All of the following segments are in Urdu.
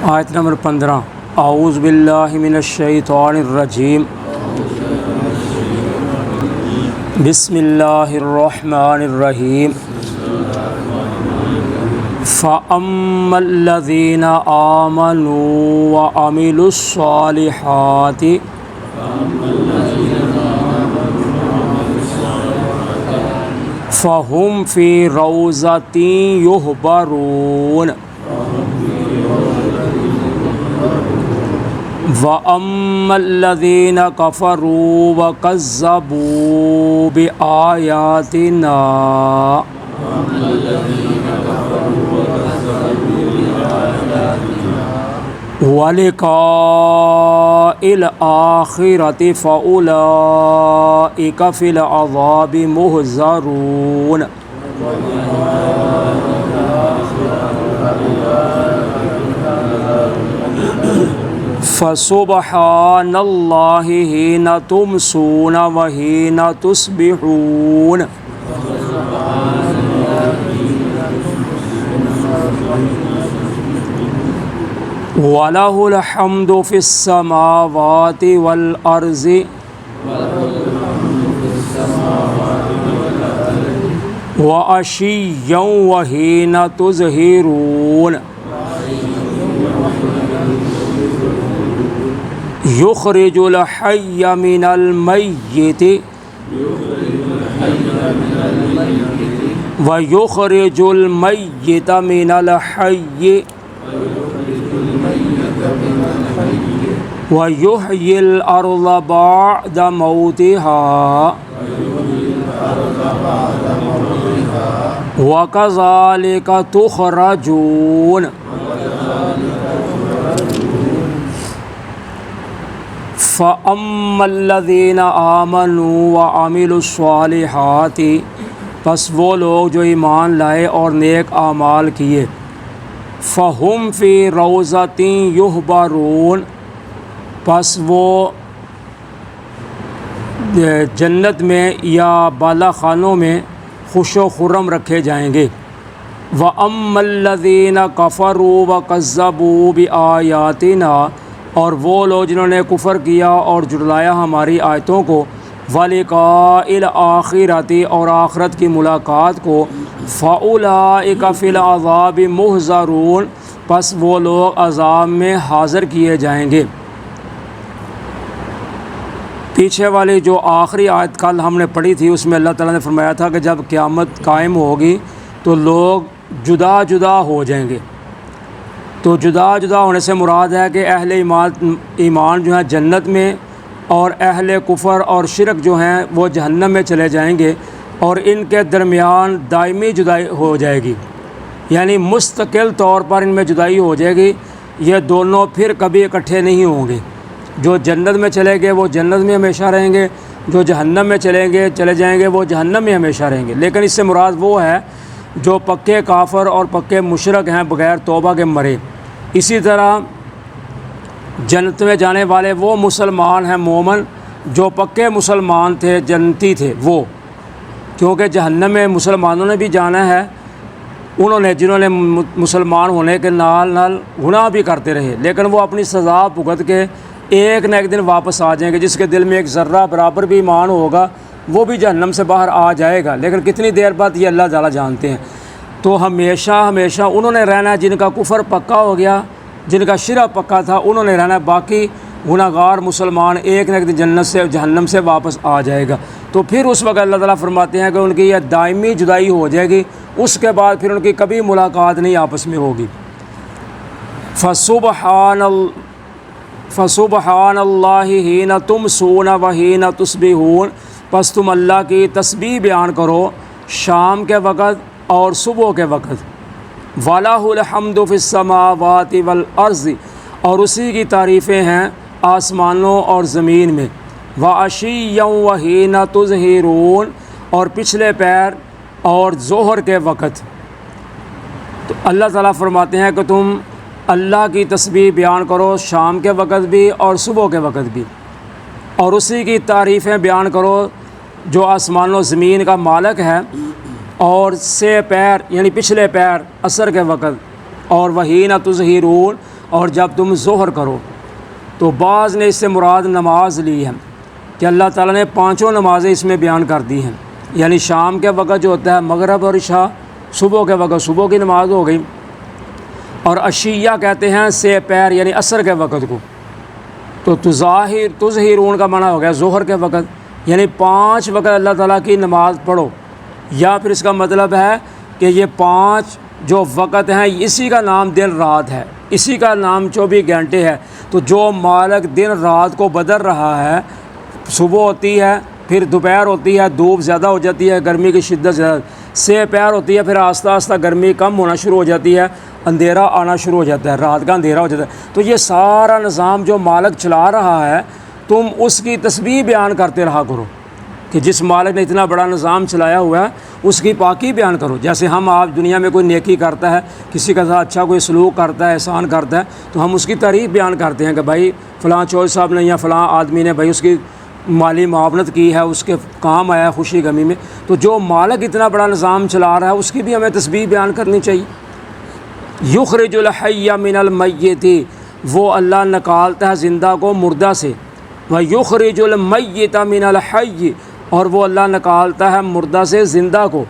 آیت نمبر 15 اعوذ باللہ من الشیطان الرجیم بسم اللہ الرحمن الرحیم فَأَمَّا الَّذِينَ آمَنُوا وَعَمِلُوا الصَّالِحَاتِ فَهُمْ فِي رَوْضَةٍ يُحْبَرُونَ وَأَمَّا الَّذِينَ كَفَرُوا وَكَذَّبُوا بِآيَاتِنَا وَلِقَاءِ الْآخِرَةِ فَأُولَئِكَ فِي الْعَذَابِ مُحْضَرُونَ فَسُبْحَانَ اللَّهِ حِينَ تُمْسُونَ وَحِينَ تُصْبِحُونَ وَلَهُ الْحَمْدُ فِي السَّمَاوَاتِ وَالْأَرْضِ وَعَشِيًّا وَحِينَ تُظْهِرُونَ يُخْرِجُ الْحَيَّ مِنَ الْمَيِّتِ وَيُخْرِجُ الْمَيِّتَ مِنَ الْحَيِّ وَيُحْيِي الْأَرْضَ بَعْدَ مَوْتِهَا وَكَذَلِكَ تُخْرَجُونَ فَأَمَّا الَّذِينَ آمَنُوا وَعَمِلُوا الصَّالِحَاتِ پس وہ لوگ جو ایمان لائے اور نیک اعمال کیے فَهُمْ فِي رَوْضَةٍ يُحْبَرُونَ پس وہ جنت میں یا بالا خانوں میں خوش و خرم رکھے جائیں گے وَأَمَّا الَّذِينَ كَفَرُوا وَكَذَّبُوا بِآيَاتِنَا اور وہ لوگ جنہوں نے کفر کیا اور جھٹلایا ہماری آیتوں کو وَلِقَاءِ الْآخِرَةِ اور آخرت کی ملاقات کو فَأُولَئِكَ فِي الْعَذَابِ مُحْضَرُونَ پس وہ لوگ عذاب میں حاضر کیے جائیں گے۔ پیچھے والی جو آخری آیت کل ہم نے پڑھی تھی اس میں اللہ تعالیٰ نے فرمایا تھا کہ جب قیامت قائم ہوگی تو لوگ جدا جدا ہو جائیں گے۔ تو جدا جدا ہونے سے مراد ہے کہ اہل ایمان جو ہیں جنت میں اور اہل کفر اور شرک جو ہیں وہ جہنم میں چلے جائیں گے اور ان کے درمیان دائمی جدائی ہو جائے گی، یعنی مستقل طور پر ان میں جدائی ہو جائے گی، یہ دونوں پھر کبھی اکٹھے نہیں ہوں گے۔ جو جنت میں چلے گئے وہ جنت میں ہمیشہ رہیں گے، جو جہنم میں چلے جائیں گے وہ جہنم میں ہمیشہ رہیں گے۔ لیکن اس سے مراد وہ ہے جو پکے کافر اور پکے مشرک ہیں بغیر توبہ کے مرے۔ اسی طرح جنت میں جانے والے وہ مسلمان ہیں مومن جو پکے مسلمان تھے، جنتی تھے وہ، کیونکہ جہنم میں مسلمانوں نے بھی جانا ہے، جنہوں نے مسلمان ہونے کے نال گناہ بھی کرتے رہے، لیکن وہ اپنی سزا بھگت کے ایک نہ ایک دن واپس آ جائیں گے۔ جس کے دل میں ایک ذرہ برابر بھی ایمان ہوگا وہ بھی جہنم سے باہر آ جائے گا، لیکن کتنی دیر بعد یہ اللہ تعالیٰ جانتے ہیں۔ تو ہمیشہ انہوں نے رہنا ہے جن کا کفر پکا ہو گیا، جن کا شرک پکا تھا، انہوں نے رہنا ہے، باقی گناہگار مسلمان ایک نہ ایک دن جہنم سے واپس آ جائے گا۔ تو پھر اس وقت اللہ تعالیٰ فرماتے ہیں کہ ان کی یہ دائمی جدائی ہو جائے گی، اس کے بعد پھر ان کی کبھی ملاقات نہیں آپس میں ہوگی۔ فَسُبْحَانَ اللَّهِ حِينَ تُمْسُونَ وَحِينَ تُصْبِحُونَ پس تم اللہ کی تسبیح بیان کرو شام کے وقت اور صبح کے وقت۔ وَلَهُ الْحَمْدُ فِي السَّمَاوَاتِ وَالْأَرْضِ اور اسی کی تعریفیں ہیں آسمانوں اور زمین میں۔ وَعَشِيًّا وَحِينَ تُظْهِرُونَ اور پچھلے پیر اور ظہر کے وقت۔ تو اللہ تعالیٰ فرماتے ہیں کہ تم اللہ کی تسبیح بیان کرو شام کے وقت بھی اور صبح کے وقت بھی، اور اسی کی تعریفیں بیان کرو جو آسمان و زمین کا مالک ہے، اور سے پیر یعنی پچھلے پیر عصر کے وقت، اور وحین تظہرون اور جب تم ظہر کرو۔ تو بعض نے اس سے مراد نماز لی ہے کہ اللہ تعالیٰ نے 5 نمازیں اس میں بیان کر دی ہیں، یعنی شام کے وقت جو ہوتا ہے مغرب اور عشاء، صبح کے وقت صبح کی نماز ہو گئی، اور عشیہ کہتے ہیں سے پیر یعنی عصر کے وقت کو۔ تو تظہرون کا معنی ہو گیا ظہر کے وقت، یعنی 5 وقت اللہ تعالیٰ کی نماز پڑھو، یا پھر اس کا مطلب ہے کہ یہ 5 جو وقت ہیں اسی کا نام دن رات ہے، اسی کا نام 24 گھنٹے ہے۔ تو جو مالک دن رات کو بدل رہا ہے، صبح ہوتی ہے پھر دوپہر ہوتی ہے، دھوپ زیادہ ہو جاتی ہے، گرمی کی شدت زیادہ، سے پیر ہوتی ہے، پھر آہستہ آہستہ گرمی کم ہونا شروع ہو جاتی ہے، اندھیرا آنا شروع ہو جاتا ہے، رات کا اندھیرا ہو جاتا ہے۔ تو یہ سارا نظام جو مالک چلا رہا ہے، تم اس کی تسبیح بیان کرتے رہا کرو کہ جس مالک نے اتنا بڑا نظام چلایا ہوا ہے اس کی پاکی بیان کرو۔ جیسے ہم آپ دنیا میں کوئی نیکی کرتا ہے، کسی کا ساتھ اچھا کوئی سلوک کرتا ہے، احسان کرتا ہے، تو ہم اس کی تعریف بیان کرتے ہیں کہ بھائی فلاں چوہدری صاحب نے یا فلاں آدمی نے بھائی اس کی مالی معاونت کی ہے، اس کے کام آیا خوشی غمی میں۔ تو جو مالک اتنا بڑا نظام چلا رہا ہے اس کی بھی ہمیں تسبیح بیان کرنی چاہیے۔ یخرج الحی من المیت، وہ اللہ نکالتا ہے زندہ کو مردہ سے، ویخرج المیت من الحی، اور وہ اللہ نکالتا ہے مردہ سے زندہ کو،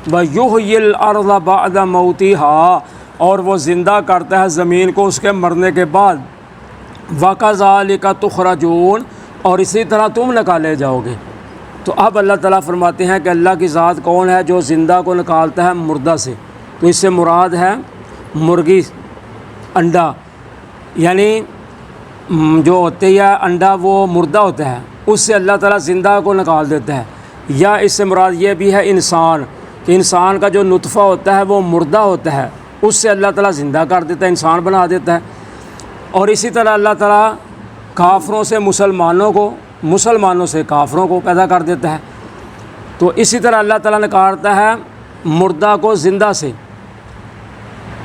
ویحیی الارض بعد موتها، اور وہ زندہ کرتا ہے زمین کو اس کے مرنے کے بعد، وکذالک تخرجون، اور اسی طرح تم نکالے جاؤ گے۔ تو اب اللہ تعالیٰ فرماتے ہیں کہ اللہ کی ذات کون ہے جو زندہ کو نکالتا ہے مردہ سے؟ تو اس سے مراد ہے مرغی انڈا، یعنی جو ہوتے ہے انڈا وہ مردہ ہوتا ہے، اس سے اللہ تعالیٰ زندہ کو نکال دیتا ہے۔ یا اس سے مراد یہ بھی ہے انسان، کہ انسان کا جو نطفہ ہوتا ہے وہ مردہ ہوتا ہے، اس سے اللہ تعالیٰ زندہ کر دیتا ہے، انسان بنا دیتا ہے۔ اور اسی طرح اللہ تعالیٰ کافروں سے مسلمانوں کو، مسلمانوں سے کافروں کو پیدا کر دیتا ہے۔ تو اسی طرح اللہ تعالیٰ نکالتا ہے مردہ کو زندہ سے،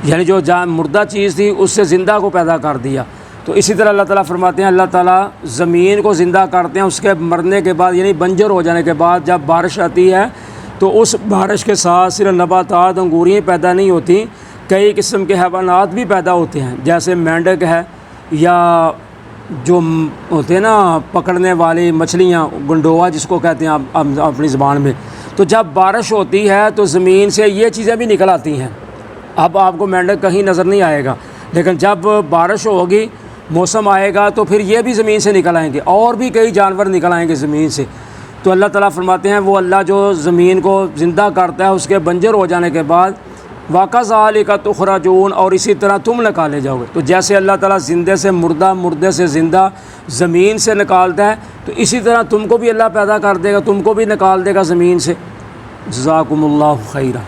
یعنی جو مردہ چیز تھی اس سے زندہ کو پیدا کر دیا۔ تو اسی طرح اللہ تعالیٰ فرماتے ہیں اللہ تعالیٰ زمین کو زندہ کرتے ہیں اس کے مرنے کے بعد، یعنی بنجر ہو جانے کے بعد جب بارش آتی ہے تو اس بارش کے ساتھ صرف نباتات انگوریاں پیدا نہیں ہوتی، کئی قسم کے حیوانات بھی پیدا ہوتے ہیں، جیسے مینڈک ہے، یا جو ہوتے ہیں نا پکڑنے والی مچھلیاں، گنڈووا جس کو کہتے ہیں اپنی زبان میں۔ تو جب بارش ہوتی ہے تو زمین سے یہ چیزیں بھی نکل آتی ہیں۔ اب آپ کو مینڈک کہیں نظر نہیں آئے گا، لیکن جب بارش ہوگی، موسم آئے گا تو پھر یہ بھی زمین سے نکل آئیں گے، اور بھی کئی جانور نکل آئیں گے زمین سے۔ تو اللہ تعالیٰ فرماتے ہیں وہ اللہ جو زمین کو زندہ کرتا ہے اس کے بنجر ہو جانے کے بعد، وَكَذَلِكَ تُخْرَجُونَ، اور اسی طرح تم نکالے جاؤ گے۔ تو جیسے اللہ تعالیٰ زندے سے مردہ، مردے سے زندہ زمین سے نکالتا ہے، تو اسی طرح تم کو بھی اللہ پیدا کر دے گا، تم کو بھی نکال دے گا زمین سے۔ جزاکم اللہ خیرا۔